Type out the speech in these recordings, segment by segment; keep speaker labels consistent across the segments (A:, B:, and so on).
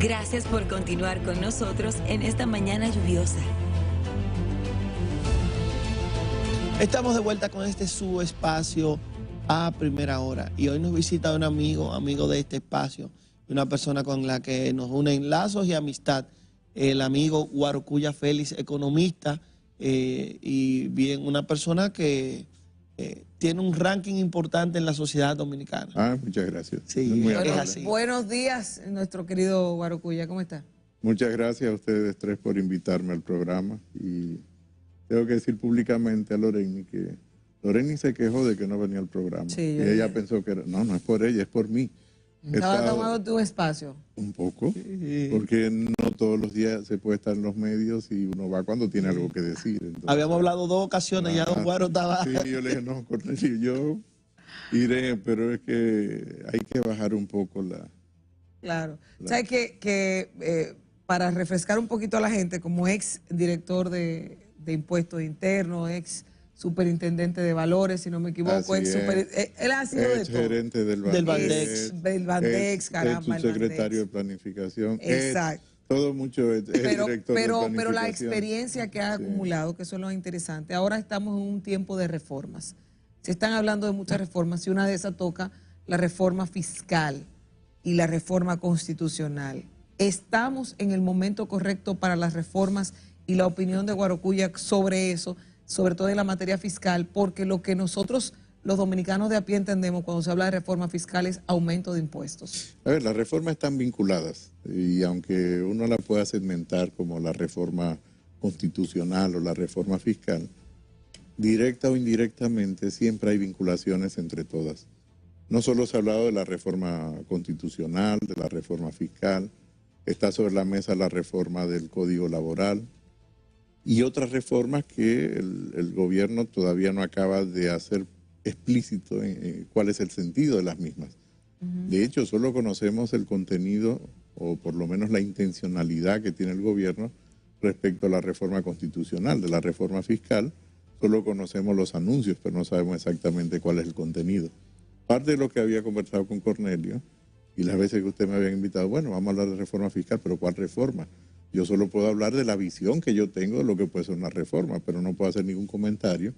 A: Gracias por continuar con nosotros en esta mañana lluviosa.
B: Estamos de vuelta con este su espacio a primera hora y hoy nos visita un amigo de este espacio, una persona con la que nos unen lazos y amistad, el amigo Guarocuya Félix, economista y bien una persona que tiene un ranking importante en la sociedad dominicana.
C: Ah, muchas gracias.
B: Sí,
C: Muy
B: es
C: amable.
B: así.
D: Buenos días, nuestro querido Guarocuya, ¿cómo está?
C: Muchas gracias a ustedes tres por invitarme al programa y tengo que decir públicamente a Loreni que Loreni se quejó de que no venía al programa.
D: Sí,
C: y ella pensó que no es por ella, es por mí.
D: Estaba tomando tu espacio.
C: Un poco, porque no todos los días se puede estar en los medios y uno va cuando tiene algo que decir. Entonces,
B: habíamos hablado 2 ocasiones, ya don Guaro estaba...
C: Sí, yo le dije, no, Cornelio, yo iré, pero es que hay que bajar un poco la...
D: Claro. ¿Sabes que para refrescar un poquito a la gente, como ex director de impuestos internos, ex superintendente de valores, si no me equivoco, él ha sido de todo.
C: Gerente del
B: Bandex.
D: Del Bandex, caramba.
C: El subsecretario de Planificación.
D: Exacto.
C: Todo mucho es director de planificación.
D: Pero la experiencia que ha acumulado, que eso es lo interesante. Ahora estamos en un tiempo de reformas. Se están hablando de muchas reformas y una de esas toca la reforma fiscal y la reforma constitucional. ¿Estamos en el momento correcto para las reformas y la opinión de Guarocuya sobre eso, sobre todo en la materia fiscal? Porque lo que nosotros, los dominicanos de a pie, entendemos cuando se habla de reforma fiscal es aumento de impuestos.
C: A ver, las reformas están vinculadas y aunque uno la pueda segmentar como la reforma constitucional o la reforma fiscal, directa o indirectamente siempre hay vinculaciones entre todas. No solo se ha hablado de la reforma constitucional, de la reforma fiscal, está sobre la mesa la reforma del Código Laboral y otras reformas que el gobierno todavía no acaba de hacer explícito en cuál es el sentido de las mismas. De hecho, solo conocemos el contenido o por lo menos la intencionalidad que tiene el gobierno respecto a la reforma constitucional. De la reforma fiscal solo conocemos los anuncios, pero no sabemos exactamente cuál es el contenido. Parte de lo que había conversado con Cornelio y las veces que usted me había invitado, bueno, vamos a hablar de reforma fiscal, pero ¿cuál reforma? Yo solo puedo hablar de la visión que yo tengo de lo que puede ser una reforma, pero no puedo hacer ningún comentario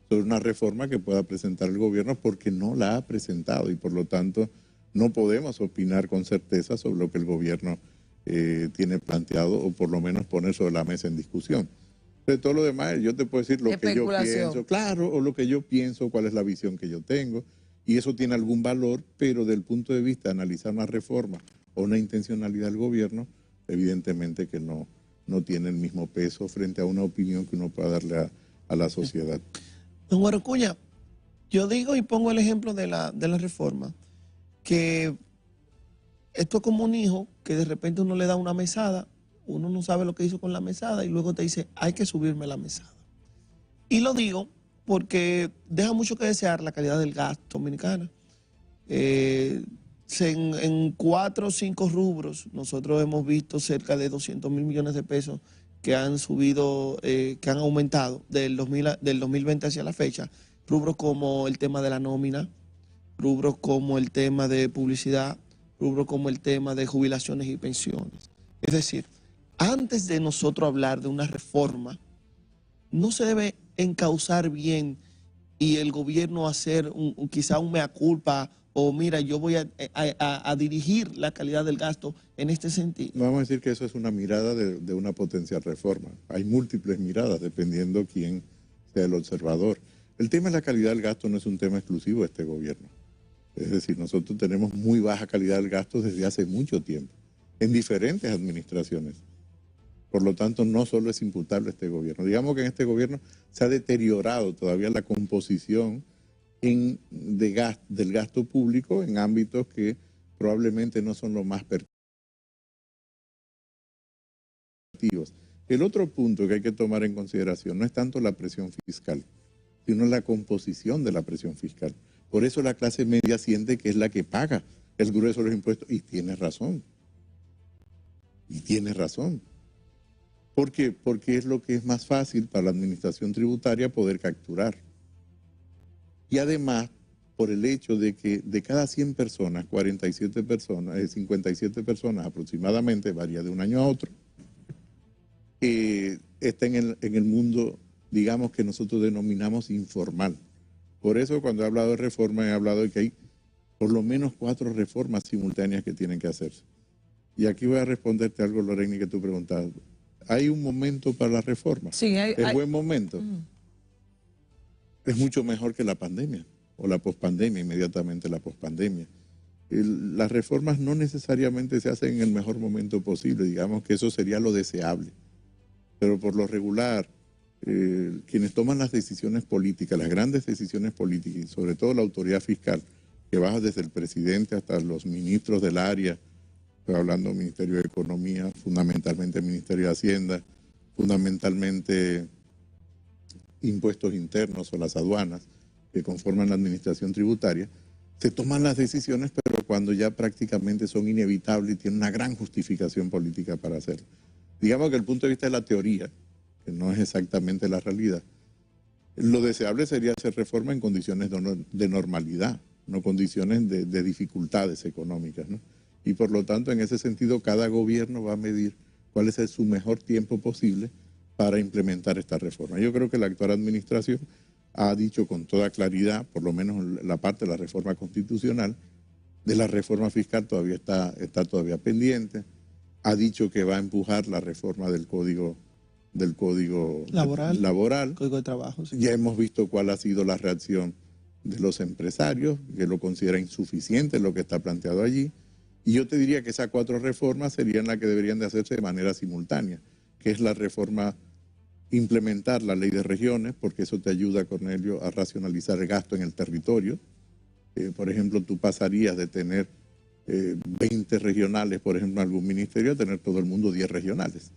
C: sobre una reforma que pueda presentar el gobierno porque no la ha presentado y por lo tanto no podemos opinar con certeza sobre lo que el gobierno tiene planteado o por lo menos poner sobre la mesa en discusión. De todo lo demás, yo te puedo decir lo que yo pienso, claro, o lo que yo pienso, cuál es la visión que yo tengo, y eso tiene algún valor, pero del punto de vista de analizar una reforma o una intencionalidad del gobierno, evidentemente que no tiene el mismo peso frente a una opinión que uno pueda darle a la sociedad.
B: Don Guarocuya, yo digo y pongo el ejemplo de la reforma, que esto es como un hijo que de repente uno le da una mesada, uno no sabe lo que hizo con la mesada y luego te dice, hay que subirme la mesada. Y lo digo porque deja mucho que desear la calidad del gasto dominicana. En 4 o 5 rubros nosotros hemos visto cerca de 200 mil millones de pesos que han subido, que han aumentado del 2020 hacia la fecha. Rubros como el tema de la nómina, rubros como el tema de publicidad, rubros como el tema de jubilaciones y pensiones. Es decir, antes de nosotros hablar de una reforma, no se debe encauzar bien y el gobierno hacer quizá un mea culpa o mira, yo voy a dirigir la calidad del gasto en este sentido.
C: Vamos a decir que eso es una mirada de una potencial reforma. Hay múltiples miradas dependiendo quién sea el observador. El tema de la calidad del gasto no es un tema exclusivo de este gobierno. Es decir, nosotros tenemos muy baja calidad del gasto desde hace mucho tiempo, en diferentes administraciones. Por lo tanto, no solo es imputable a este gobierno. Digamos que en este gobierno se ha deteriorado todavía la composición del gasto público en ámbitos que probablemente no son los más pertinentes. El otro punto que hay que tomar en consideración no es tanto la presión fiscal, sino la composición de la presión fiscal. Por eso la clase media siente que es la que paga el grueso de los impuestos y tiene razón. Y tiene razón. ¿Por qué? Porque es lo que es más fácil para la administración tributaria poder capturar. Y además, por el hecho de que de cada 100 personas, 47 personas, 57 personas aproximadamente, varía de un año a otro, está en el mundo, digamos, que nosotros denominamos informal. Por eso cuando he hablado de reforma, he hablado de que hay por lo menos 4 reformas simultáneas que tienen que hacerse. Y aquí voy a responderte algo, Lorena, que tú preguntabas. ¿Hay un momento para la reforma?
D: Sí,
C: ¿Es buen momento? Es mucho mejor que la pandemia o la pospandemia, inmediatamente la pospandemia. Las reformas no necesariamente se hacen en el mejor momento posible, digamos que eso sería lo deseable. Pero por lo regular, quienes toman las decisiones políticas, las grandes decisiones políticas, y sobre todo la autoridad fiscal, que baja desde el presidente hasta los ministros del área, estoy hablando del Ministerio de Economía, fundamentalmente Ministerio de Hacienda, fundamentalmente impuestos internos o las aduanas que conforman la administración tributaria, se toman las decisiones, pero cuando ya prácticamente son inevitables y tienen una gran justificación política para hacerlo. Digamos que el punto de vista de la teoría, que no es exactamente la realidad, lo deseable sería hacer reforma en condiciones de normalidad, no condiciones de dificultades económicas, ¿no? Y por lo tanto, en ese sentido, cada gobierno va a medir cuál es su mejor tiempo posible para implementar esta reforma. Yo creo que la actual administración ha dicho con toda claridad, por lo menos la parte de la reforma constitucional, de la reforma fiscal todavía está todavía pendiente, ha dicho que va a empujar la reforma del código laboral.
B: Código de trabajo. Sí.
C: Ya hemos visto cuál ha sido la reacción de los empresarios, que lo consideran insuficiente lo que está planteado allí. Y yo te diría que esas 4 reformas serían las que deberían de hacerse de manera simultánea, que es la reforma, implementar la ley de regiones, porque eso te ayuda, Cornelio, a racionalizar el gasto en el territorio. Por ejemplo, tú pasarías de tener 20 regionales, por ejemplo, en algún ministerio, a tener todo el mundo 10 regionales.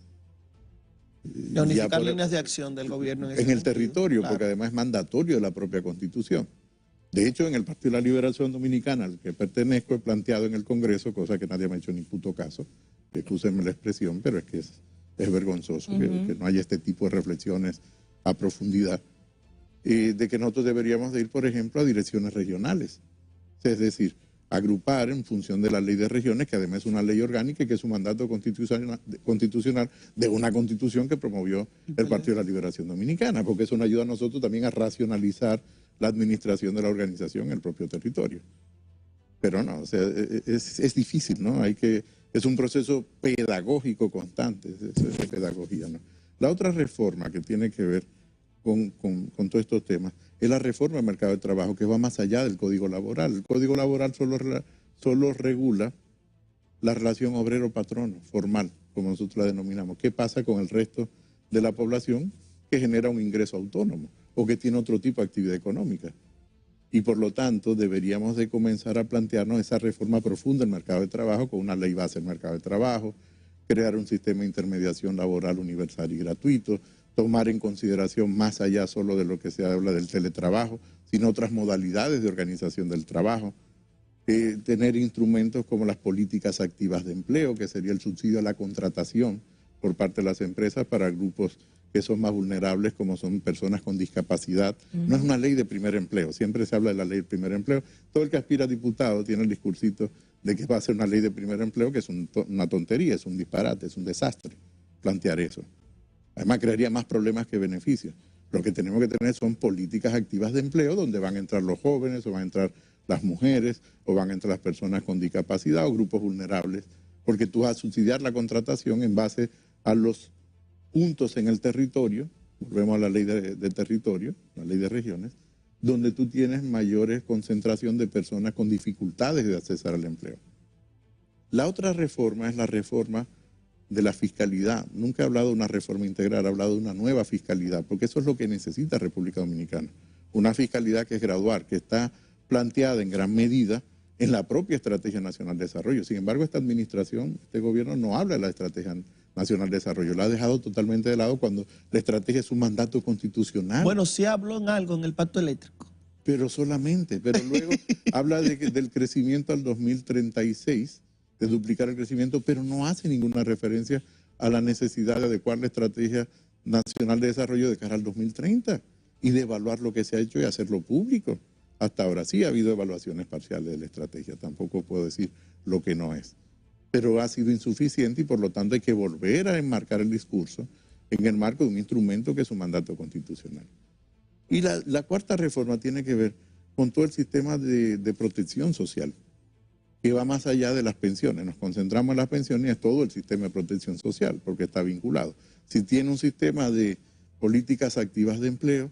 B: Y unificar líneas de acción del gobierno
C: en el territorio, claro, porque además es mandatorio de la propia Constitución. De hecho, en el Partido de la Liberación Dominicana, al que pertenezco, he planteado en el Congreso, cosa que nadie me ha hecho ni puto caso, excúsenme la expresión, pero es que es vergonzoso que no haya este tipo de reflexiones a profundidad, de que nosotros deberíamos de ir, por ejemplo, a direcciones regionales. Es decir, agrupar en función de la ley de regiones, que además es una ley orgánica y que es un mandato constitucional de una constitución que promovió el Partido de la Liberación Dominicana, porque eso nos ayuda a nosotros también a racionalizar la administración de la organización en el propio territorio. Pero no, o sea, es difícil, ¿no? Es un proceso pedagógico constante, es pedagogía, ¿no? La otra reforma que tiene que ver con todos estos temas es la reforma del mercado de trabajo, que va más allá del Código Laboral. El Código Laboral solo regula la relación obrero-patrono, formal, como nosotros la denominamos. ¿Qué pasa con el resto de la población que genera un ingreso autónomo o que tiene otro tipo de actividad económica? Y por lo tanto deberíamos de comenzar a plantearnos esa reforma profunda del mercado de trabajo con una ley base del mercado de trabajo, crear un sistema de intermediación laboral universal y gratuito, tomar en consideración más allá solo de lo que se habla del teletrabajo, sino otras modalidades de organización del trabajo, tener instrumentos como las políticas activas de empleo, que sería el subsidio a la contratación por parte de las empresas para grupos que son más vulnerables, como son personas con discapacidad. No es una ley de primer empleo, siempre se habla de la ley de primer empleo. Todo el que aspira a diputado tiene el discursito de que va a ser una ley de primer empleo, que es una tontería, es un disparate, es un desastre plantear eso. Además, crearía más problemas que beneficios. Lo que tenemos que tener son políticas activas de empleo donde van a entrar los jóvenes, o van a entrar las mujeres, o van a entrar las personas con discapacidad o grupos vulnerables, porque tú vas a subsidiar la contratación en base a los puntos en el territorio, volvemos a la ley de territorio, la ley de regiones, donde tú tienes mayores concentración de personas con dificultades de acceder al empleo. La otra reforma es la reforma de la fiscalidad. Nunca he hablado de una reforma integral, he hablado de una nueva fiscalidad, porque eso es lo que necesita República Dominicana. Una fiscalidad que es gradual, que está planteada en gran medida en la propia Estrategia Nacional de Desarrollo. Sin embargo, esta administración, este gobierno no habla de la Estrategia Nacional de Desarrollo, la ha dejado totalmente de lado cuando la estrategia es un mandato constitucional.
B: Bueno, sí habló en algo en el pacto eléctrico.
C: Pero solamente, pero luego habla del crecimiento al 2036, de duplicar el crecimiento, pero no hace ninguna referencia a la necesidad de adecuar la Estrategia Nacional de Desarrollo de cara al 2030 y de evaluar lo que se ha hecho y hacerlo público. hasta ahora. Sí ha habido evaluaciones parciales de la estrategia, tampoco puedo decir lo que no es, pero ha sido insuficiente y por lo tanto hay que volver a enmarcar el discurso en el marco de un instrumento que es un mandato constitucional. Y la cuarta reforma tiene que ver con todo el sistema de protección social, que va más allá de las pensiones. Nos concentramos en las pensiones y es todo el sistema de protección social, porque está vinculado. Si tiene un sistema de políticas activas de empleo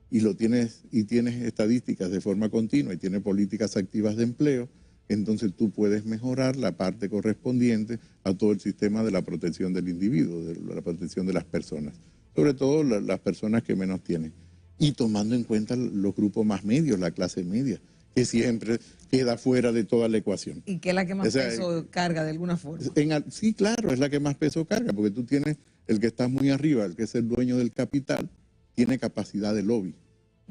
C: y tienes estadísticas de forma continua y tienes políticas activas de empleo, entonces tú puedes mejorar la parte correspondiente a todo el sistema de la protección del individuo, de la protección de las personas, sobre todo las personas que menos tienen. Y tomando en cuenta los grupos más medios, la clase media, que siempre queda fuera de toda la ecuación.
D: Y que es la que más peso carga de alguna forma.
C: Sí, claro, es la que más peso carga, porque tú tienes el que está muy arriba, el que es el dueño del capital, tiene capacidad de lobby,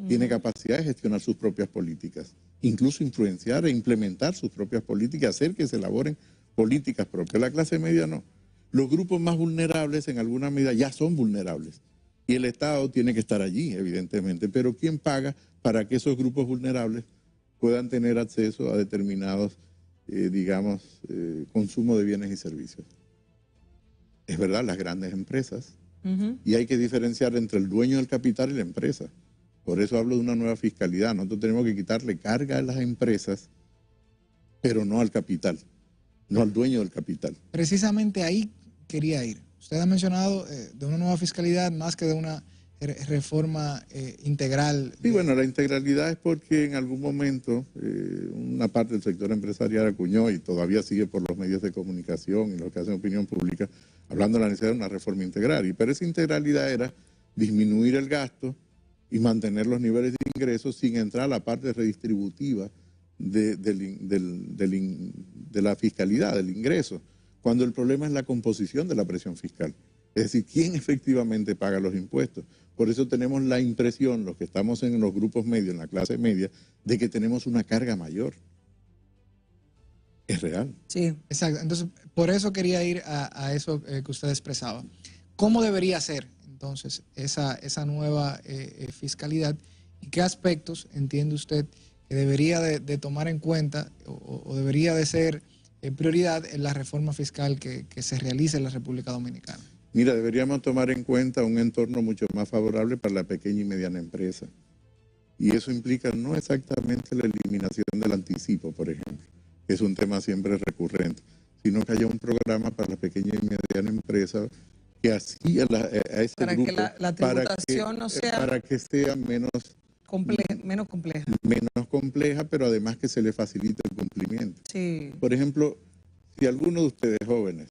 C: tiene capacidad de gestionar sus propias políticas, incluso influenciar e implementar sus propias políticas, hacer que se elaboren políticas propias. La clase media no. Los grupos más vulnerables en alguna medida ya son vulnerables y el Estado tiene que estar allí, evidentemente, pero ¿quién paga para que esos grupos vulnerables puedan tener acceso a determinados, consumo de bienes y servicios? Es verdad, las grandes empresas. Y hay que diferenciar entre el dueño del capital y la empresa. Por eso hablo de una nueva fiscalidad. Nosotros tenemos que quitarle carga a las empresas, pero no al capital, no al dueño del capital.
E: Precisamente ahí quería ir. Usted ha mencionado de una nueva fiscalidad más que de una reforma integral.
C: Sí, bueno, la integralidad es porque en algún momento una parte del sector empresarial acuñó y todavía sigue por los medios de comunicación y los que hacen opinión pública, hablando de la necesidad de una reforma integral. Pero esa integralidad era disminuir el gasto y mantener los niveles de ingresos sin entrar a la parte redistributiva de la fiscalidad, del ingreso, cuando el problema es la composición de la presión fiscal. Es decir, ¿quién efectivamente paga los impuestos? Por eso tenemos la impresión, los que estamos en los grupos medios, en la clase media, de que tenemos una carga mayor. Es real.
E: Sí. Exacto. Entonces, por eso quería ir a eso que usted expresaba. ¿Cómo debería ser, entonces, esa nueva fiscalidad? ¿Y qué aspectos entiende usted que debería de tomar en cuenta o debería de ser prioridad en la reforma fiscal que se realice en la República Dominicana?
C: Mira, deberíamos tomar en cuenta un entorno mucho más favorable para la pequeña y mediana empresa. Y eso implica no exactamente la eliminación del anticipo, por ejemplo, que es un tema siempre recurrente, sino que haya un programa para la pequeña y mediana empresa que así a ese
D: para
C: grupo,
D: que la tributación no sea...
C: Para que sea menos compleja, pero además que se le facilite el cumplimiento.
D: Sí.
C: Por ejemplo, si alguno de ustedes jóvenes...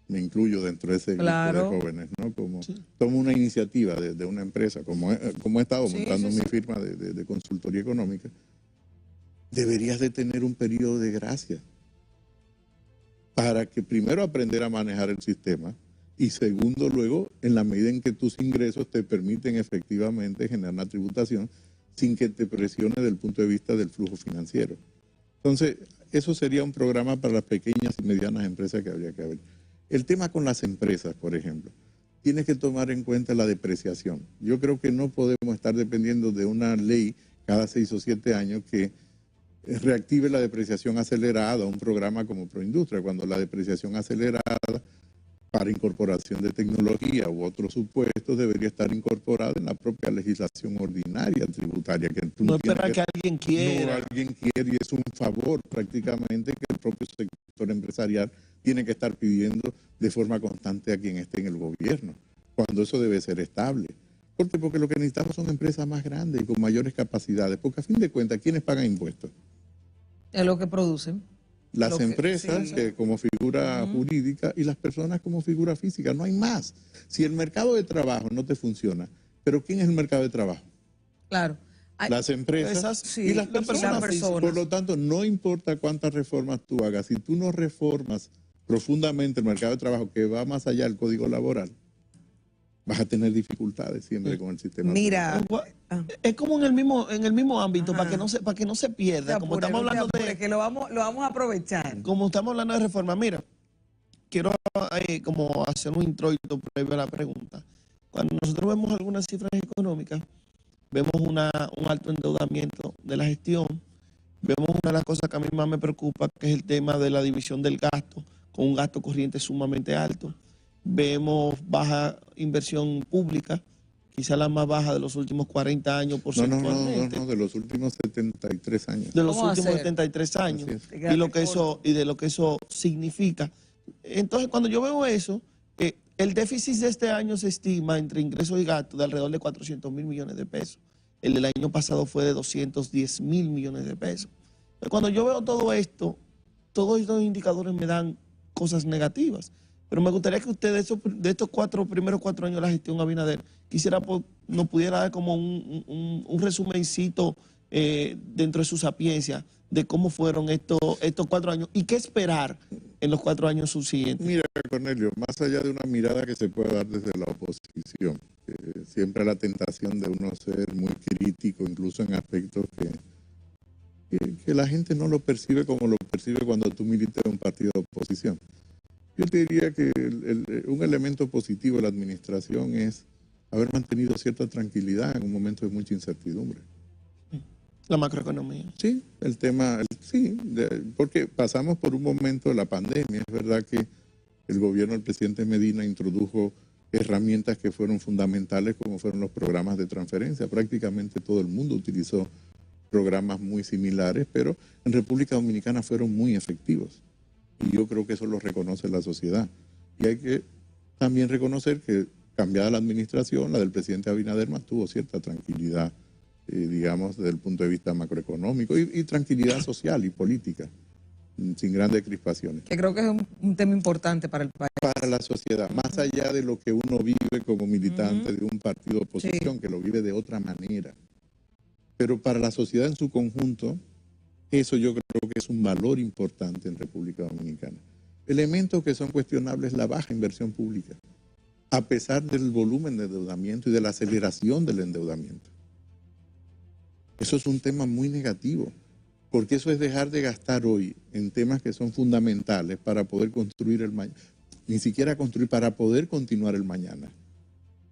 C: me incluyo dentro de ese grupo de jóvenes, ¿no? Como tomo una iniciativa de una empresa, como he estado montando mi firma de consultoría económica, deberías de tener un periodo de gracia para que primero aprender a manejar el sistema y segundo luego, en la medida en que tus ingresos te permiten efectivamente generar una tributación sin que te presione desde el punto de vista del flujo financiero. Entonces, eso sería un programa para las pequeñas y medianas empresas que habría que haber. El tema con las empresas, por ejemplo, tienes que tomar en cuenta la depreciación. Yo creo que no podemos estar dependiendo de una ley cada 6 o 7 años que reactive la depreciación acelerada, un programa como Proindustria, cuando la depreciación acelerada para incorporación de tecnología u otros supuestos debería estar incorporada en la propia legislación ordinaria tributaria. Que tú
B: no esperar que alguien quiera.
C: No, alguien quiere y es un favor prácticamente que el propio sector empresarial tiene que estar pidiendo de forma constante a quien esté en el gobierno, cuando eso debe ser estable. Porque lo que necesitamos son empresas más grandes y con mayores capacidades, porque a fin de cuentas, ¿quiénes pagan impuestos?
D: Es lo que producen.
C: Las empresas como figura jurídica y las personas como figura física, no hay más. Si el mercado de trabajo no te funciona, ¿pero quién es el mercado de trabajo?
D: Claro.
C: Las empresas y las personas. Por lo tanto, no importa cuántas reformas tú hagas, si tú no reformas profundamente el mercado de trabajo que va más allá del código laboral, vas a tener dificultades siempre con el sistema.
D: Mira,
B: es como en el mismo ámbito, para que no se pierda. Como estamos hablando de
D: que lo vamos a aprovechar.
B: Como estamos hablando de reforma, mira, quiero como hacer un introito previo a la pregunta. Cuando nosotros vemos algunas cifras económicas, vemos un alto endeudamiento de la gestión, vemos una de las cosas que a mí más me preocupa, que es el tema de la división del gasto, con un gasto corriente sumamente alto. Vemos baja inversión pública, quizá la más baja de los últimos 40 años porcentualmente.
C: No, de los últimos 73 años.
B: De los últimos 73 años. Y de lo que eso significa. Entonces, cuando yo veo eso, el déficit de este año se estima entre ingresos y gastos de alrededor de 400.000 millones de pesos. El del año pasado fue de 210.000 millones de pesos. Cuando yo veo todo esto, todos estos indicadores me dan cosas negativas. Pero me gustaría que usted de estos primeros 4 años de la gestión Abinader nos pudiera dar como un resumencito dentro de su sapiencia de cómo fueron estos 4 años y qué esperar en los 4 años subsiguientes.
C: Mira, Cornelio, más allá de una mirada que se puede dar desde la oposición, siempre la tentación de uno ser muy crítico, incluso en aspectos que la gente no lo percibe como lo percibe cuando tú militas en un partido de oposición. Yo te diría que un elemento positivo de la administración es haber mantenido cierta tranquilidad en un momento de mucha incertidumbre.
B: La macroeconomía.
C: Sí, porque pasamos por un momento de la pandemia. Es verdad que el gobierno del presidente Medina introdujo herramientas que fueron fundamentales, como fueron los programas de transferencia. Prácticamente todo el mundo utilizó programas muy similares, pero en República Dominicana fueron muy efectivos. Y yo creo que eso lo reconoce la sociedad. Y hay que también reconocer que, cambiada la administración, la del presidente Abinader mantuvo cierta tranquilidad, digamos, desde el punto de vista macroeconómico y tranquilidad social y política, sin grandes crispaciones.
D: Que creo que es un tema importante para el país.
C: Para la sociedad, más allá de lo que uno vive como militante de un partido de oposición, que lo vive de otra manera. Pero para la sociedad en su conjunto, eso yo creo que es un valor importante en República Dominicana. Elementos que son cuestionables, la baja inversión pública, a pesar del volumen de endeudamiento y de la aceleración del endeudamiento. Eso es un tema muy negativo, porque eso es dejar de gastar hoy en temas que son fundamentales para poder construir el mañana, ni siquiera construir, para poder continuar el mañana.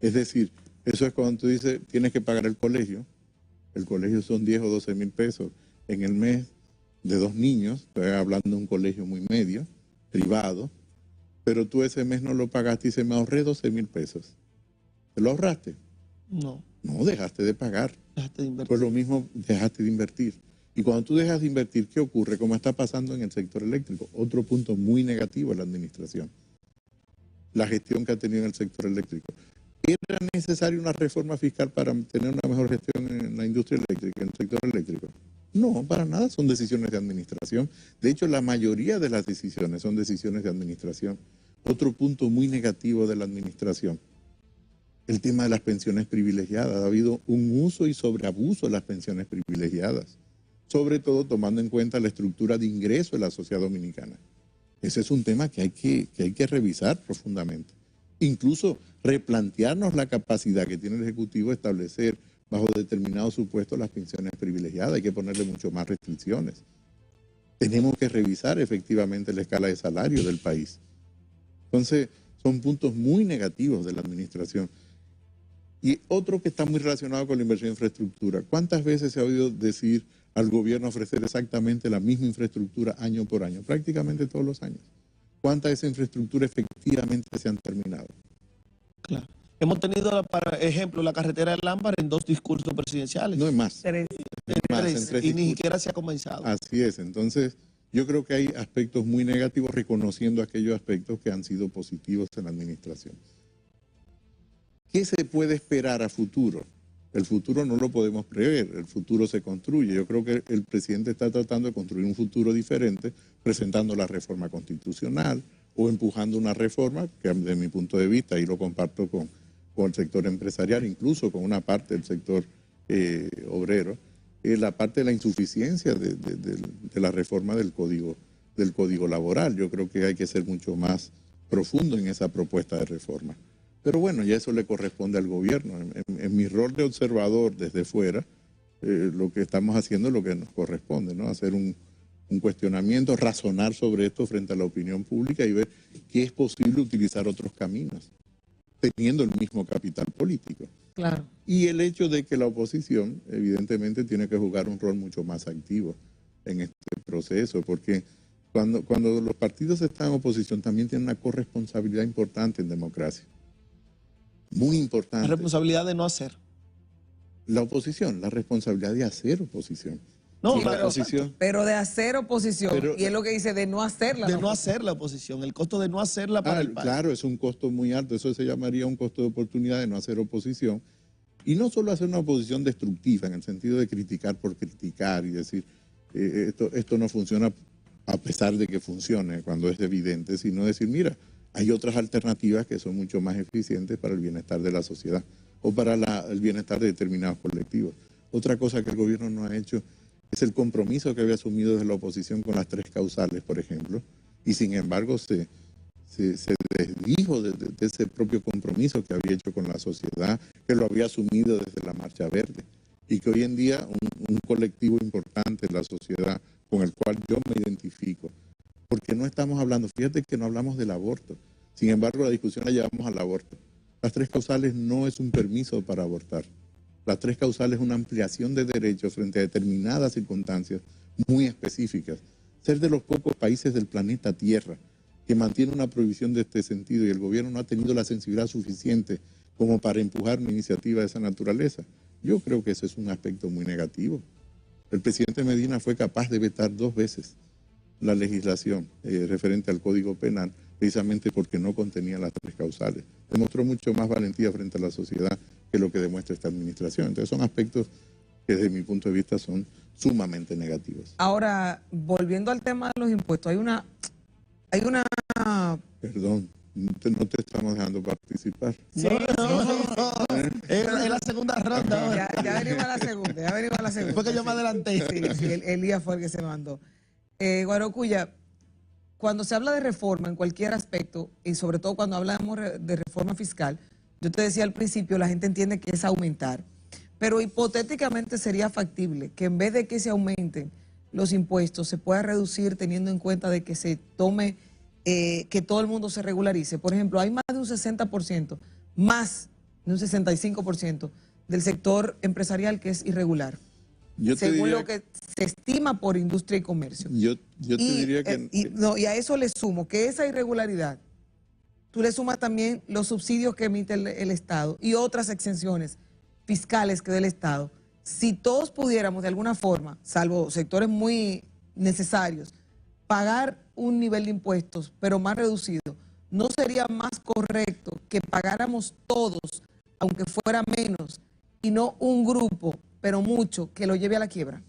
C: Es decir, eso es cuando tú dices, tienes que pagar el colegio son 10 o 12 mil pesos en el mes de 2 niños, estoy hablando de un colegio muy medio, privado, pero tú ese mes no lo pagaste y se me ahorré 12 mil pesos. ¿Te lo ahorraste?
B: No.
C: No, dejaste de pagar.
B: Dejaste de invertir.
C: Pues lo mismo, dejaste de invertir. Y cuando tú dejas de invertir, ¿qué ocurre? Como está pasando en el sector eléctrico. Otro punto muy negativo de la administración. La gestión que ha tenido en el sector eléctrico. ¿Era necesaria una reforma fiscal para tener una mejor gestión en la industria eléctrica, en el sector eléctrico? No, para nada, son decisiones de administración. De hecho, la mayoría de las decisiones son decisiones de administración. Otro punto muy negativo de la administración, el tema de las pensiones privilegiadas. Ha habido un uso y sobreabuso de las pensiones privilegiadas, sobre todo tomando en cuenta la estructura de ingreso de la sociedad dominicana. Ese es un tema que hay que revisar profundamente. Incluso replantearnos la capacidad que tiene el Ejecutivo de establecer bajo determinados supuestos las pensiones privilegiadas. Hay que ponerle mucho más restricciones. Tenemos que revisar efectivamente la escala de salario del país. Entonces, son puntos muy negativos de la administración. Y otro que está muy relacionado con la inversión en infraestructura. ¿Cuántas veces se ha oído decir al gobierno ofrecer exactamente la misma infraestructura año por año? Prácticamente todos los años. ¿Cuántas de esa infraestructura efectivamente se han terminado?
B: Claro. Hemos tenido, para ejemplo, la carretera del Ámbar en 2 discursos presidenciales.
C: No es más.
D: Tres.
C: En tres
B: y ni siquiera se ha comenzado.
C: Así es. Entonces, yo creo que hay aspectos muy negativos, reconociendo aquellos aspectos que han sido positivos en la administración. ¿Qué se puede esperar a futuro? El futuro no lo podemos prever, el futuro se construye. Yo creo que el presidente está tratando de construir un futuro diferente, presentando la reforma constitucional o empujando una reforma que, desde mi punto de vista, y lo comparto con el sector empresarial, incluso con una parte del sector obrero, la parte de la insuficiencia de la reforma del código laboral. Yo creo que hay que ser mucho más profundo en esa propuesta de reforma. Pero bueno, ya eso le corresponde al gobierno. En mi rol de observador desde fuera, lo que estamos haciendo es lo que nos corresponde, ¿no? Hacer un cuestionamiento, razonar sobre esto frente a la opinión pública y ver qué es posible utilizar otros caminos, teniendo el mismo capital político.
D: Claro.
C: Y el hecho de que la oposición evidentemente tiene que jugar un rol mucho más activo en este proceso, porque cuando los partidos están en oposición también tienen una corresponsabilidad importante en democracia. Muy importante.
B: La responsabilidad de no hacer.
C: La oposición, la responsabilidad de hacer oposición.
B: No,
C: Sí,
B: la
C: oposición.
D: Pero de hacer oposición, y es lo que dice de no hacerla.
B: De no hacer la oposición, el costo de no hacerla para el país.
C: Claro, es un costo muy alto, eso se llamaría un costo de oportunidad de no hacer oposición. Y no solo hacer una oposición destructiva, en el sentido de criticar por criticar y decir, esto no funciona a pesar de que funcione, cuando es evidente, sino decir, mira, hay otras alternativas que son mucho más eficientes para el bienestar de la sociedad o para el bienestar de determinados colectivos. Otra cosa que el gobierno no ha hecho es el compromiso que había asumido desde la oposición con las 3 causales, por ejemplo, y sin embargo se desdijo de ese propio compromiso que había hecho con la sociedad, que lo había asumido desde la Marcha Verde, y que hoy en día un colectivo importante de la sociedad con el cual yo me identifico, porque no estamos hablando, fíjate que no hablamos del aborto, sin embargo la discusión la llevamos al aborto. Las 3 causales no es un permiso para abortar. Las 3 causales es una ampliación de derechos frente a determinadas circunstancias muy específicas. Ser de los pocos países del planeta Tierra que mantiene una prohibición de este sentido y el gobierno no ha tenido la sensibilidad suficiente como para empujar una iniciativa de esa naturaleza. Yo creo que ese es un aspecto muy negativo. El presidente Medina fue capaz de vetar 2 veces la legislación referente al Código Penal, precisamente porque no contenía las 3 causales. Demostró mucho más valentía frente a la sociedad que lo que demuestra esta administración. Entonces son aspectos que desde mi punto de vista son sumamente negativos.
D: Ahora, volviendo al tema de los impuestos, hay una
C: Perdón, no te estamos dejando participar.
D: Sí,
B: Es la segunda ronda ahora.
D: ya venimos a la segunda,
B: Fue que yo me adelanté.
D: Sí, Elías fue el que se mandó. Guarocuya, cuando se habla de reforma en cualquier aspecto, y sobre todo cuando hablamos de reforma fiscal, yo te decía al principio, la gente entiende que es aumentar, pero hipotéticamente sería factible que en vez de que se aumenten los impuestos, se pueda reducir teniendo en cuenta de que se tome, que todo el mundo se regularice. Por ejemplo, hay más de un 60%, más de un 65% del sector empresarial que es irregular, según lo que se estima por industria y comercio.
C: Yo te diría que...
D: y a eso le sumo que esa irregularidad, tú le sumas también los subsidios que emite el Estado y otras exenciones fiscales que del Estado. Si todos pudiéramos de alguna forma, salvo sectores muy necesarios, pagar un nivel de impuestos, pero más reducido, ¿no sería más correcto que pagáramos todos, aunque fuera menos, y no un grupo, pero mucho, que lo lleve a la quiebra?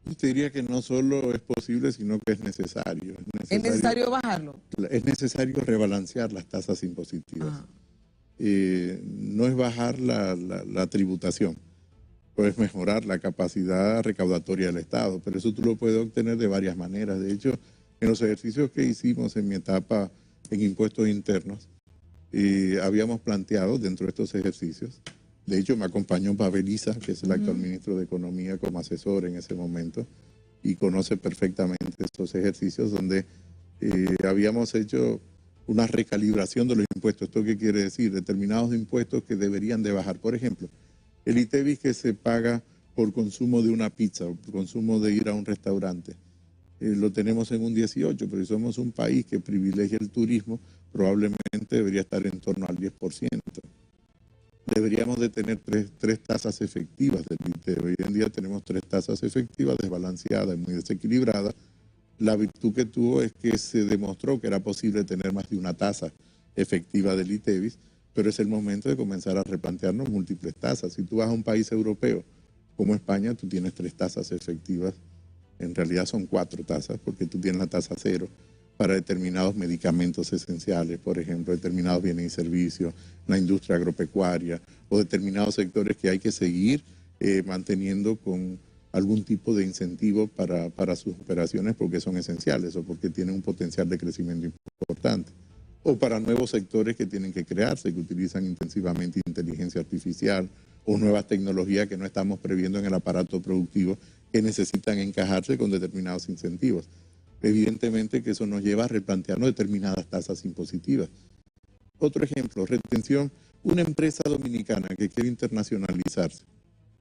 C: Yo te diría que no solo es posible, sino que es necesario.
D: ¿Es necesario bajarlo?
C: Es necesario rebalancear las tasas impositivas. No es bajar la tributación, puedes mejorar la capacidad recaudatoria del Estado, pero eso tú lo puedes obtener de varias maneras. De hecho, en los ejercicios que hicimos en mi etapa en impuestos internos, habíamos planteado dentro de estos ejercicios, de hecho me acompañó Pavel Isa, que es el actual ministro de Economía, como asesor en ese momento, y conoce perfectamente estos ejercicios donde habíamos hecho una recalibración de los impuestos. ¿Esto qué quiere decir? Determinados impuestos que deberían de bajar. Por ejemplo, el ITEVIS que se paga por consumo de una pizza o por consumo de ir a un restaurante. Lo tenemos en un 18, pero si somos un país que privilegia el turismo, probablemente debería estar en torno al 10%. Deberíamos de tener tres tasas efectivas del ITEVIS. Hoy en día tenemos 3 tasas efectivas desbalanceadas y muy desequilibradas. La virtud que tuvo es que se demostró que era posible tener más de una tasa efectiva del ITEVIS, pero es el momento de comenzar a replantearnos múltiples tasas. Si tú vas a un país europeo como España, tú tienes 3 tasas efectivas. En realidad son 4 tasas, porque tú tienes la tasa 0 para determinados medicamentos esenciales, por ejemplo, determinados bienes y servicios, la industria agropecuaria o determinados sectores que hay que seguir manteniendo con algún tipo de incentivo para sus operaciones porque son esenciales o porque tienen un potencial de crecimiento importante. O para nuevos sectores que tienen que crearse, que utilizan intensivamente inteligencia artificial o nuevas tecnologías que no estamos previendo en el aparato productivo que necesitan encajarse con determinados incentivos. Evidentemente que eso nos lleva a replantearnos determinadas tasas impositivas. Otro ejemplo, retención Una empresa dominicana que quiere internacionalizarse,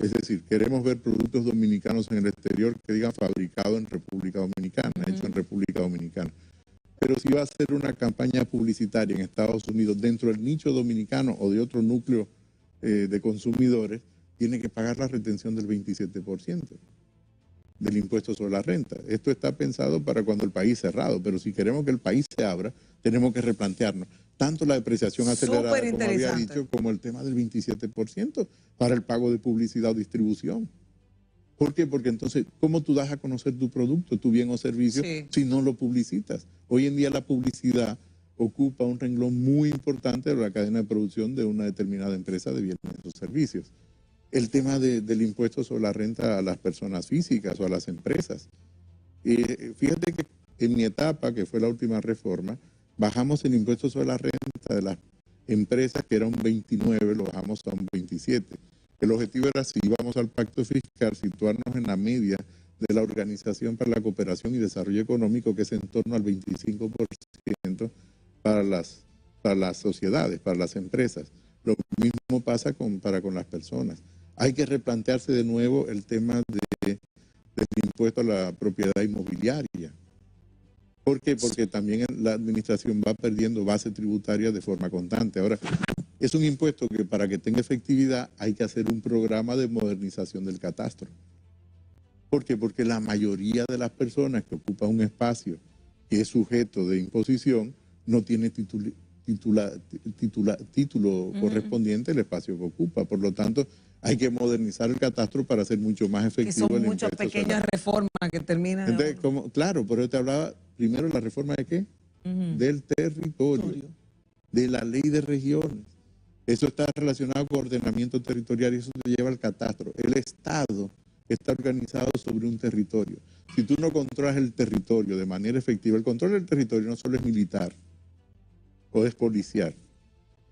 C: es decir, queremos ver productos dominicanos en el exterior que digan fabricado en República Dominicana, hecho en República Dominicana. Pero si va a hacer una campaña publicitaria en Estados Unidos dentro del nicho dominicano o de otro núcleo de consumidores, tiene que pagar la retención del 27% del impuesto sobre la renta. Esto está pensado para cuando el país es cerrado, pero si queremos que el país se abra, tenemos que replantearnos tanto la depreciación acelerada, como había dicho, como el tema del 27% para el pago de publicidad o distribución. ¿Por qué? Porque entonces, ¿cómo tú das a conocer tu producto, tu bien o servicio, si no lo publicitas? Hoy en día la publicidad ocupa un renglón muy importante de la cadena de producción de una determinada empresa de bienes o servicios. El tema del impuesto sobre la renta a las personas físicas o a las empresas. Fíjate que en mi etapa, que fue la última reforma, bajamos el impuesto sobre la renta de las empresas, que era un 29, lo bajamos a un 27. El objetivo era, si íbamos al pacto fiscal, situarnos en la media de la Organización para la Cooperación y Desarrollo Económico, que es en torno al 25% para las sociedades, para las empresas. Lo mismo pasa para con las personas. Hay que replantearse de nuevo el tema del impuesto a la propiedad inmobiliaria. ¿Por qué? Porque también la administración va perdiendo base tributaria de forma constante. Ahora, es un impuesto que para que tenga efectividad hay que hacer un programa de modernización del catastro. ¿Por qué? Porque la mayoría de las personas que ocupan un espacio que es sujeto de imposición no tiene título correspondiente al espacio que ocupa. Por lo tanto, hay que modernizar el catastro para hacer mucho más efectivo.
D: Que son muchas pequeñas reformas que terminan.
C: Entonces, claro, pero yo te hablaba primero de la reforma de qué? Del territorio, de la ley de regiones. Eso está relacionado con ordenamiento territorial y eso te lleva al catastro. El Estado está organizado sobre un territorio. Si tú no controlas el territorio de manera efectiva, el control del territorio no solo es militar, o es policial,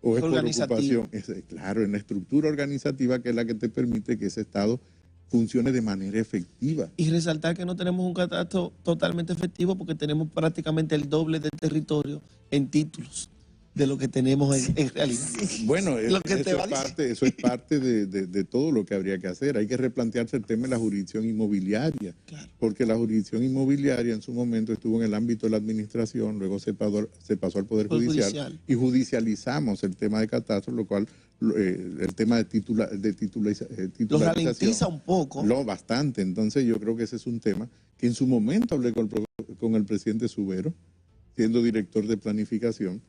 C: o es por ocupación. Claro, en la estructura organizativa, que es la que te permite que ese Estado funcione de manera efectiva.
B: Y resaltar que no tenemos un catastro totalmente efectivo porque tenemos prácticamente el doble del territorio en títulos de lo que tenemos en realidad.
C: Bueno, eso es parte de todo lo que habría que hacer. Hay que replantearse el tema de la jurisdicción inmobiliaria, porque la jurisdicción inmobiliaria en su momento estuvo en el ámbito de la administración, luego se pasó al Poder Judicial y judicializamos el tema de catastro, lo cual el tema de titularización
B: lo ralentiza un poco.
C: No, bastante. Entonces yo creo que ese es un tema que en su momento hablé con el presidente Subero, siendo director de planificación,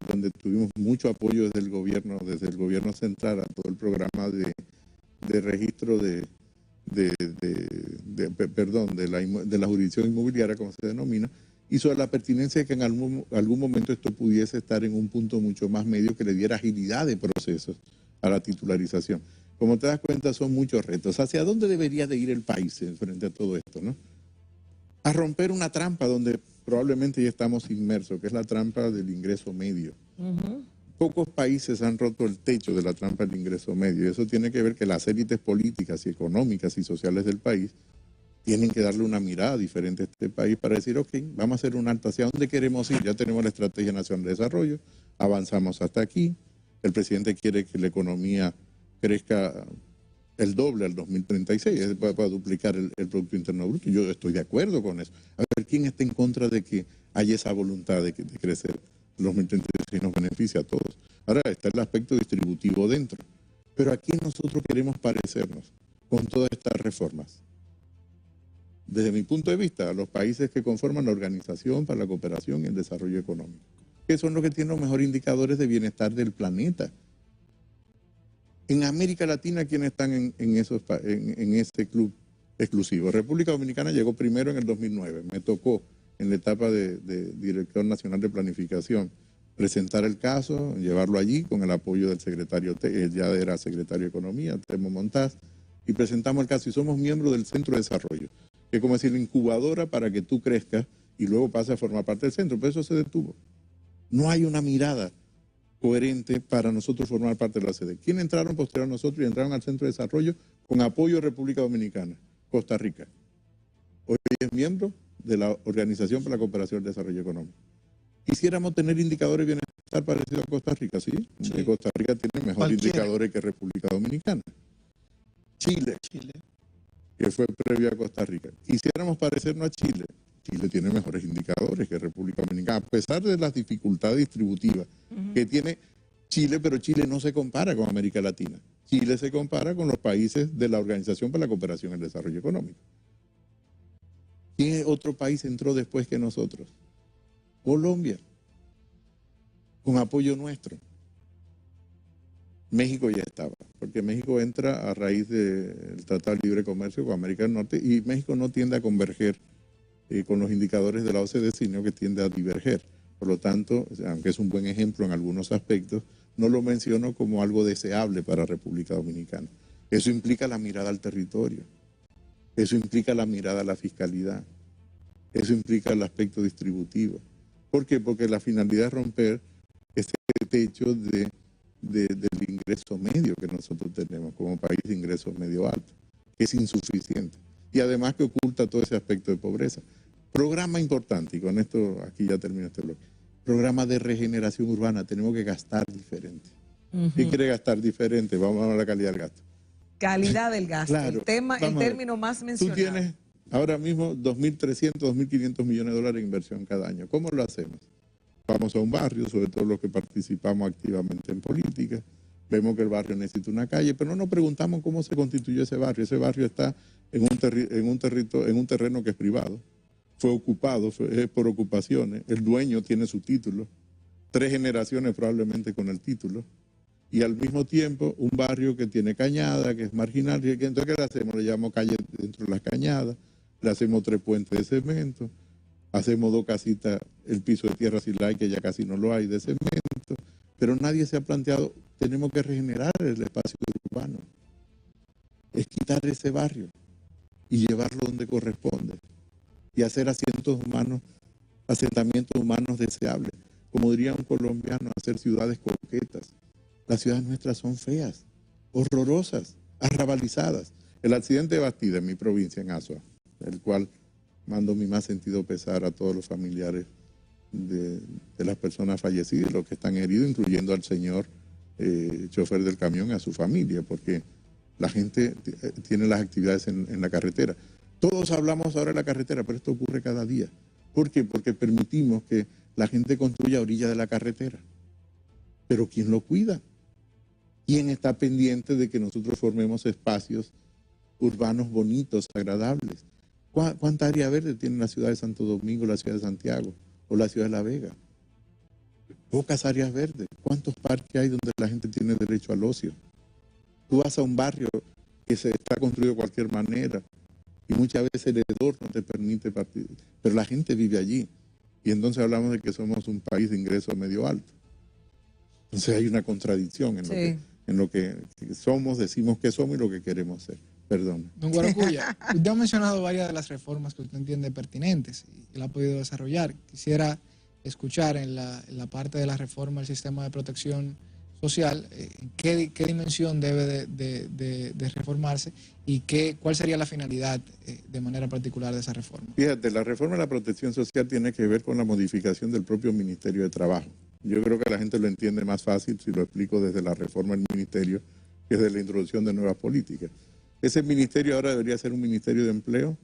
C: donde tuvimos mucho apoyo desde el gobierno central a todo el programa de registro de la jurisdicción inmobiliaria, como se denomina, y sobre la pertinencia de que en algún momento esto pudiese estar en un punto mucho más medio que le diera agilidad de procesos a la titularización. Como te das cuenta, son muchos retos. ¿Hacia dónde debería de ir el país frente a todo esto, no? A romper una trampa donde probablemente ya estamos inmersos, que es la trampa del ingreso medio. Pocos países han roto el techo de la trampa del ingreso medio, y eso tiene que ver que las élites políticas y económicas y sociales del país tienen que darle una mirada diferente a este país para decir, ok, vamos a hacer un alto, ¿hacia dónde queremos ir? Ya tenemos la Estrategia Nacional de Desarrollo, avanzamos hasta aquí, el presidente quiere que la economía crezca el doble al 2036, para duplicar el Producto Interno Bruto. Yo estoy de acuerdo con eso. A ver, ¿quién está en contra de que haya esa voluntad de crecer el 2036 y nos beneficia a todos? Ahora está el aspecto distributivo dentro. Pero ¿a quién nosotros queremos parecernos con todas estas reformas? Desde mi punto de vista, a los países que conforman la Organización para la Cooperación y el Desarrollo Económico, que son los que tienen los mejores indicadores de bienestar del planeta. En América Latina, ¿quiénes están en ese club exclusivo? República Dominicana llegó primero en el 2009. Me tocó, en la etapa de Director Nacional de Planificación, presentar el caso, llevarlo allí con el apoyo del secretario, él ya era secretario de Economía, Temo Montaz, y presentamos el caso y somos miembros del Centro de Desarrollo, que es como decir la incubadora para que tú crezcas y luego pases a formar parte del centro, pero eso se detuvo. No hay una mirada coherente para nosotros formar parte de la OCDE. ¿Quiénes entraron posterior a nosotros y entraron al Centro de Desarrollo con apoyo de República Dominicana? Costa Rica. Hoy es miembro de la Organización para la Cooperación y el Desarrollo Económico. Quisiéramos tener indicadores de bienestar estar parecido a Costa Rica, ¿sí?
B: Sí.
C: Costa Rica tiene mejores
B: Cualquiera.
C: indicadores que República Dominicana. Chile,
B: Chile.
C: que fue previo a Costa Rica. Quisiéramos parecernos a Chile. Chile tiene mejores indicadores que República Dominicana, a pesar de las dificultades distributivas que tiene Chile, pero Chile no se compara con América Latina. Chile se compara con los países de la Organización para la Cooperación y el Desarrollo Económico. ¿Qué otro país entró después que nosotros? Colombia, con apoyo nuestro. México ya estaba, porque México entra a raíz del Tratado de Libre Comercio con América del Norte y México no tiende a converger con los indicadores de la OCDE, sino que tiende a diverger. Por lo tanto, aunque es un buen ejemplo en algunos aspectos, no lo menciono como algo deseable para República Dominicana. Eso implica la mirada al territorio, eso implica la mirada a la fiscalidad, eso implica el aspecto distributivo. ¿Por qué? Porque la finalidad es romper ese techo del ingreso medio que nosotros tenemos como país de ingreso medio alto, que es insuficiente. Y además que oculta todo ese aspecto de pobreza. Programa importante, y con esto aquí ya termino este bloque. Programa de regeneración urbana, tenemos que gastar diferente. ¿Quién quiere gastar diferente? Vamos a la calidad del gasto.
D: Calidad del gasto,
C: Claro,
D: el
C: vamos a ver.
D: término más
C: Tú
D: mencionado.
C: tienes ahora mismo 2.300, 2.500 millones de dólares de inversión cada año. ¿Cómo lo hacemos? Vamos a un barrio, sobre todo los que participamos activamente en política, vemos que el barrio necesita una calle, pero no nos preguntamos cómo se constituyó ese barrio. Ese barrio está en un terreno que es privado, fue ocupado, es por ocupaciones, el dueño tiene su título, 3 generaciones probablemente con el título, y al mismo tiempo un barrio que tiene cañada, que es marginal, y entonces ¿qué le hacemos? Le llamamos calle dentro de las cañadas, le hacemos 3 puentes de cemento, hacemos 2 casitas, el piso de tierra si la hay, que ya casi no lo hay, de cemento, pero nadie se ha planteado, tenemos que regenerar el espacio urbano, es quitar ese barrio y llevarlo donde corresponde y hacer asentamientos humanos deseables. Como diría un colombiano, hacer ciudades coquetas. Las ciudades nuestras son feas, horrorosas, arrabalizadas. El accidente de Bastida en mi provincia, en Azua, el cual mando mi más sentido pesar a todos los familiares de las personas fallecidas y los que están heridos, incluyendo al señor chofer del camión y a su familia, porque la gente tiene las actividades en la carretera. Todos hablamos ahora de la carretera, pero esto ocurre cada día. ¿Por qué? Porque permitimos que la gente construya a orilla de la carretera. Pero ¿quién lo cuida? ¿Quién está pendiente de que nosotros formemos espacios urbanos bonitos, agradables? ¿Cuánta área verde tiene la ciudad de Santo Domingo, la ciudad de Santiago o la ciudad de La Vega? Pocas áreas verdes. ¿Cuántos parques hay donde la gente tiene derecho al ocio? Tú vas a un barrio que se está construido de cualquier manera y muchas veces el hedor no te permite partir, pero la gente vive allí. Y entonces hablamos de que somos un país de ingreso medio alto. Entonces hay una contradicción en lo que somos, decimos que somos y lo que queremos ser. Perdón.
E: Don Guaracuya, usted ha mencionado varias de las reformas que usted entiende pertinentes y la ha podido desarrollar. Quisiera escuchar en la parte de la reforma del sistema de protección social, qué dimensión debe de reformarse y cuál sería la finalidad de manera particular de esa reforma.
C: Fíjate, la reforma de la protección social tiene que ver con la modificación del propio Ministerio de Trabajo. Yo creo que la gente lo entiende más fácil si lo explico desde la reforma del ministerio que desde la introducción de nuevas políticas. Ese ministerio ahora debería ser un ministerio de empleo,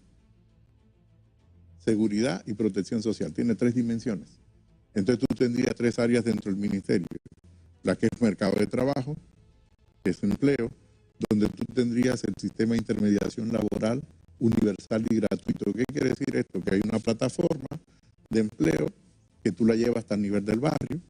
C: seguridad y protección social. Tiene 3 dimensiones. Entonces tú tendrías 3 áreas dentro del ministerio. La que es mercado de trabajo, que es empleo, donde tú tendrías el sistema de intermediación laboral universal y gratuito. ¿Qué quiere decir esto? Que hay una plataforma de empleo que tú la llevas hasta el nivel del barrio,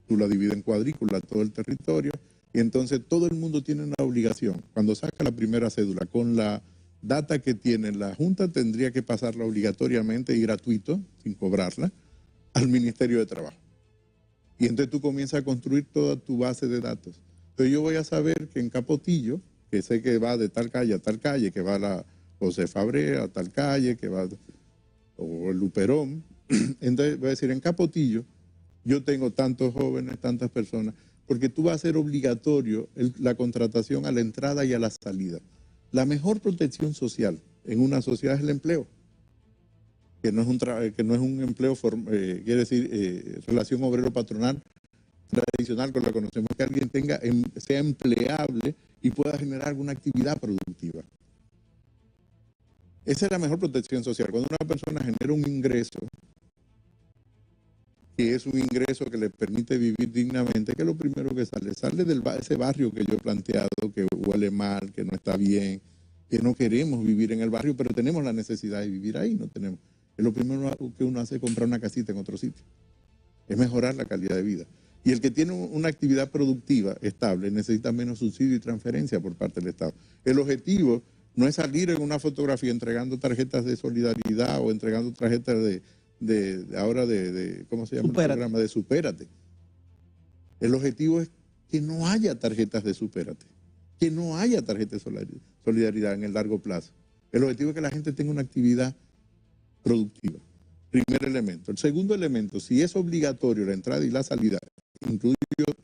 C: tú la divides en cuadrículas todo el territorio, y entonces todo el mundo tiene una obligación. Cuando saca la primera cédula, con la data que tiene la Junta, tendría que pasarla obligatoriamente y gratuito, sin cobrarla, al Ministerio de Trabajo. Y entonces tú comienzas a construir toda tu base de datos. Entonces yo voy a saber que en Capotillo, que sé que va de tal calle a tal calle, que va a la José Fabré a tal calle, que va, o el Luperón, entonces voy a decir, en Capotillo yo tengo tantos jóvenes, tantas personas, porque tú vas a hacer obligatorio la contratación a la entrada y a la salida. La mejor protección social en una sociedad es el empleo, que no es un empleo, quiere decir relación obrero-patronal, tradicional como la conocemos, que alguien sea empleable y pueda generar alguna actividad productiva. Esa es la mejor protección social. Cuando una persona genera un ingreso, que es un ingreso que le permite vivir dignamente, que es lo primero que sale de ese barrio que yo he planteado, que huele mal, que no está bien, que no queremos vivir en el barrio, pero tenemos la necesidad de vivir ahí, no tenemos. Es lo primero que uno hace, es comprar una casita en otro sitio. Es mejorar la calidad de vida. Y el que tiene una actividad productiva estable necesita menos subsidio y transferencia por parte del Estado. El objetivo no es salir en una fotografía entregando tarjetas de solidaridad o entregando tarjetas ¿cómo se llama el programa? De Supérate. El objetivo es que no haya tarjetas de Supérate, que no haya tarjetas de solidaridad en el largo plazo. El objetivo es que la gente tenga una actividad productiva. Primer elemento. El segundo elemento, si es obligatorio la entrada y la salida,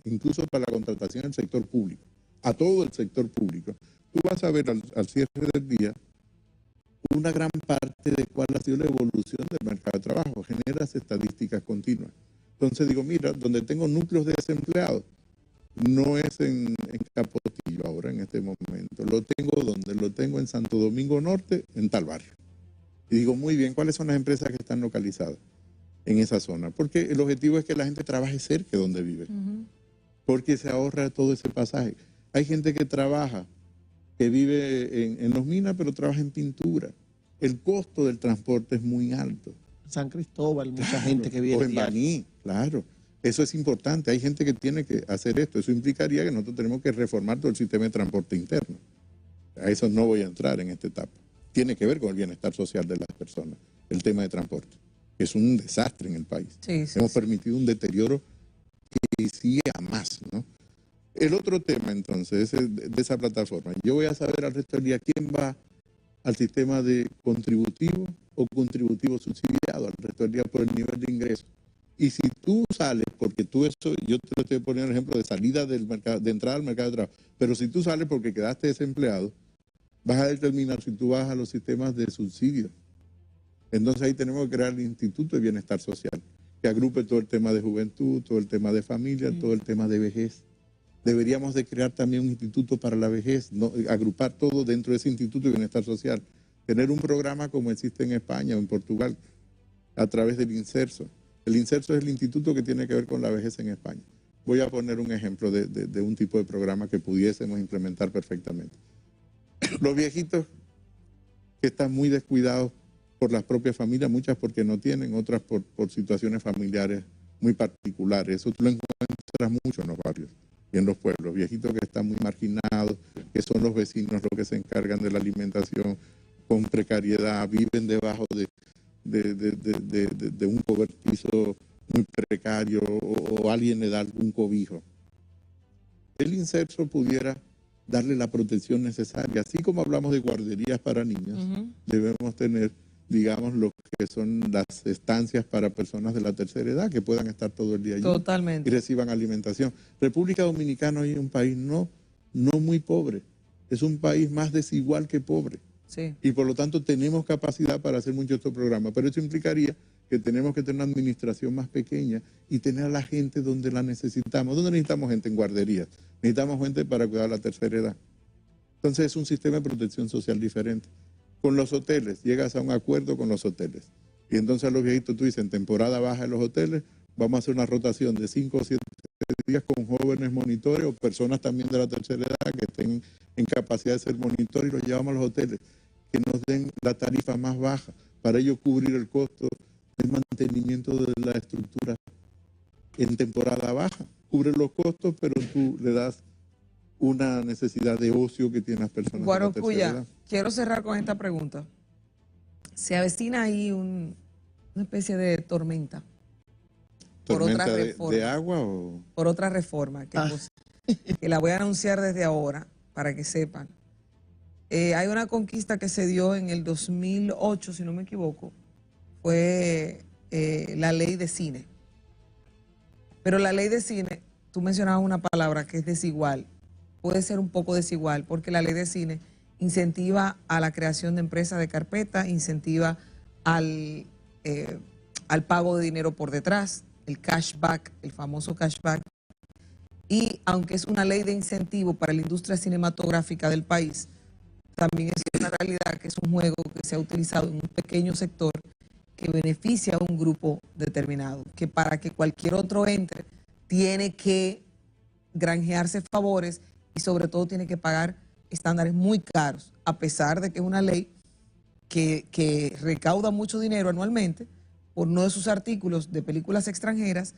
C: incluso para la contratación del sector público, a todo el sector público, tú vas a ver al cierre del día una gran parte de cuál ha sido la evolución del mercado de trabajo. Generas estadísticas continuas. Entonces digo, mira, donde tengo núcleos de desempleados, no es en Capotillo ahora en este momento. Lo tengo en Santo Domingo Norte, en tal barrio. Y digo, muy bien, ¿cuáles son las empresas que están localizadas en esa zona? Porque el objetivo es que la gente trabaje cerca de donde vive. Porque se ahorra todo ese pasaje. Hay gente que trabaja, que vive en Los Minas, pero trabaja en pintura. El costo del transporte es muy alto.
B: San Cristóbal, mucha gente que vive
C: o en Baní, claro. Eso es importante. Hay gente que tiene que hacer esto. Eso implicaría que nosotros tenemos que reformar todo el sistema de transporte interno. A eso no voy a entrar en esta etapa. Tiene que ver con el bienestar social de las personas, el tema de transporte, que es un desastre en el país. Hemos permitido un deterioro que sigue a más, ¿no? El otro tema, entonces, es de esa plataforma. Yo voy a saber al resto del día quién va al sistema de contributivo o contributivo subsidiado al resto del día por el nivel de ingreso. Y si tú sales, porque yo te estoy poniendo el ejemplo de salida del mercado, de entrada al mercado de trabajo, pero si tú sales porque quedaste desempleado, vas a determinar si tú vas a los sistemas de subsidio. Entonces ahí tenemos que crear el Instituto de Bienestar Social, que agrupe todo el tema de juventud, todo el tema de familia, todo el tema de vejez. Deberíamos de crear también un instituto para la vejez, ¿no? Agrupar todo dentro de ese Instituto de Bienestar Social. Tener un programa como existe en España o en Portugal, a través del INSERSO. El INSERSO es el instituto que tiene que ver con la vejez en España. Voy a poner un ejemplo de un tipo de programa que pudiésemos implementar perfectamente. Los viejitos que están muy descuidados por las propias familias, muchas porque no tienen, otras por situaciones familiares muy particulares. Eso tú lo encuentras mucho en los barrios y en los pueblos. Viejitos que están muy marginados, que son los vecinos los que se encargan de la alimentación con precariedad, viven debajo de un cobertizo muy precario o alguien le da algún cobijo. El INSERSO pudiera darle la protección necesaria. Así como hablamos de guarderías para niños, debemos tener, digamos, lo que son las estancias para personas de la tercera edad que puedan estar todo el día allí.
D: Totalmente.
C: Y reciban alimentación. República Dominicana hoy es un país no muy pobre, es un país más desigual que pobre.
D: Sí.
C: Y por lo tanto tenemos capacidad para hacer muchos de estos programas, pero eso implicaría que tenemos que tener una administración más pequeña y tener a la gente donde la necesitamos. ¿Dónde necesitamos gente? En guarderías. Necesitamos gente para cuidar a la tercera edad. Entonces es un sistema de protección social diferente. Con los hoteles, llegas a un acuerdo con los hoteles. Y entonces a los viejitos tú dices, en temporada baja en los hoteles, vamos a hacer una rotación de 5 o 7 días con jóvenes monitores o personas también de la tercera edad que estén en capacidad de ser monitores y los llevamos a los hoteles, que nos den la tarifa más baja, para ello cubrir el costo del mantenimiento de la estructura en temporada baja. Cubre los costos, pero tú le das una necesidad de ocio que tienen las personas de la tercera edad.
D: Quiero cerrar con esta pregunta. Se avecina ahí una especie de tormenta. Por otra reforma.
C: ¿De agua o...?
D: Por otra reforma, que la voy a anunciar desde ahora, para que sepan. Hay una conquista que se dio en el 2008, si no me equivoco, fue la ley de cine. Pero la ley de cine, tú mencionabas una palabra que es desigual, puede ser un poco desigual, porque la ley de cine incentiva a la creación de empresas de carpeta, incentiva al pago de dinero por detrás, el cashback, el famoso cashback, Y aunque es una ley de incentivo para la industria cinematográfica del país, también es una realidad que es un juego que se ha utilizado en un pequeño sector que beneficia a un grupo determinado, que para que cualquier otro entre tiene que granjearse favores y sobre todo tiene que pagar estándares muy caros, a pesar de que es una ley que recauda mucho dinero anualmente por uno de sus artículos de películas extranjeras.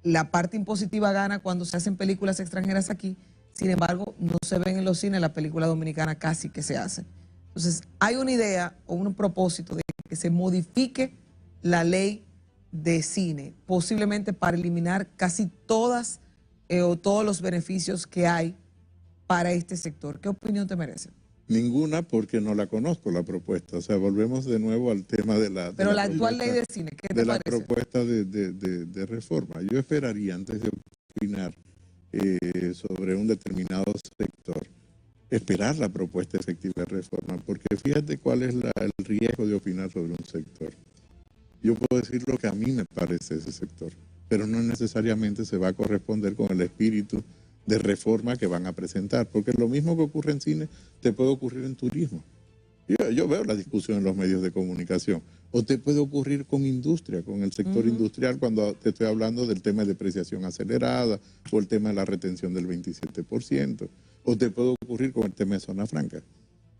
D: La parte impositiva gana cuando se hacen películas extranjeras aquí, sin embargo, no se ven en los cines, la película dominicana casi que se hace. Entonces, hay una idea o un propósito de que se modifique la ley de cine, posiblemente para eliminar casi todas o todos los beneficios que hay para este sector. ¿Qué opinión te merece?
C: Ninguna, porque no la conozco la propuesta. O sea, volvemos de nuevo al tema de la...
D: Pero la actual ley de cine, ¿qué te
C: parece? De la propuesta de reforma. Yo esperaría, antes de opinar sobre un determinado sector, esperar la propuesta efectiva de reforma, porque fíjate cuál es el riesgo de opinar sobre un sector. Yo puedo decir lo que a mí me parece ese sector, pero no necesariamente se va a corresponder con el espíritu de reforma que van a presentar, porque lo mismo que ocurre en cine te puede ocurrir en turismo. Yo veo la discusión en los medios de comunicación, o te puede ocurrir con industria, con el sector industrial, cuando te estoy hablando del tema de depreciación acelerada, o el tema de la retención del 27%, o te puede ocurrir con el tema de zona franca.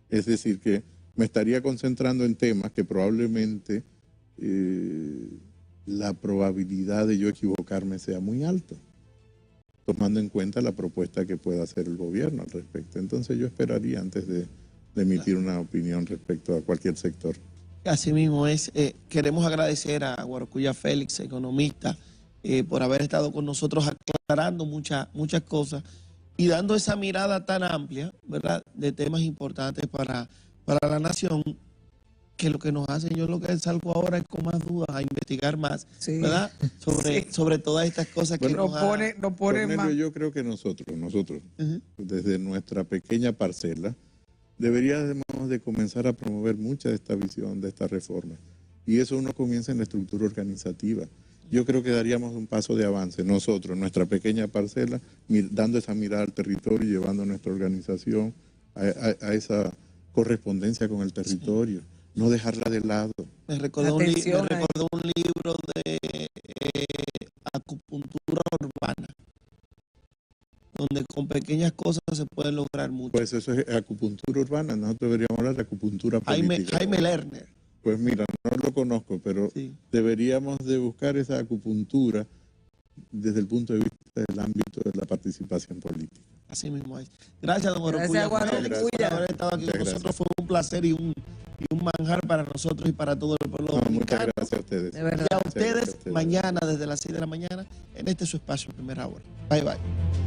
C: Es decir, que me estaría concentrando en temas que probablemente la probabilidad de yo equivocarme sea muy alta, tomando en cuenta la propuesta que pueda hacer el gobierno al respecto. Entonces yo esperaría antes de emitir una opinión respecto a cualquier sector.
B: Así mismo es. Queremos agradecer a Guarocuya Félix, economista, por haber estado con nosotros aclarando muchas cosas y dando esa mirada tan amplia, ¿verdad?, de temas importantes para la nación, que lo que nos hace, yo lo que salgo ahora es con más dudas, a investigar más, sí, ¿verdad?, sobre todas estas cosas que nos pone
C: Cornelio,
B: más.
C: Yo creo que nosotros, desde nuestra pequeña parcela, deberíamos de comenzar a promover mucha de esta visión, de esta reforma. Y eso uno comienza en la estructura organizativa. Yo creo que daríamos un paso de avance nosotros, nuestra pequeña parcela, dando esa mirada al territorio y llevando nuestra organización a esa correspondencia con el territorio, sí, no dejarla de lado.
B: Me recordó un libro de acupuntura urbana, donde con pequeñas cosas se puede lograr mucho.
C: Pues eso es acupuntura urbana, nosotros deberíamos hablar de acupuntura política.
B: Jaime Lerner.
C: Pues mira, no lo conozco, pero sí, deberíamos de buscar esa acupuntura desde el punto de vista del ámbito de la participación política.
B: Así mismo es. Gracias, don Guarocuya, por haber estado aquí con nosotros. Fue un placer y un manjar para nosotros y para todo el pueblo dominicano.
C: Muchas gracias a ustedes.
B: De verdad. Y a ustedes, mañana desde las 6 de la mañana, en este su espacio, Primera Hora. Bye, bye.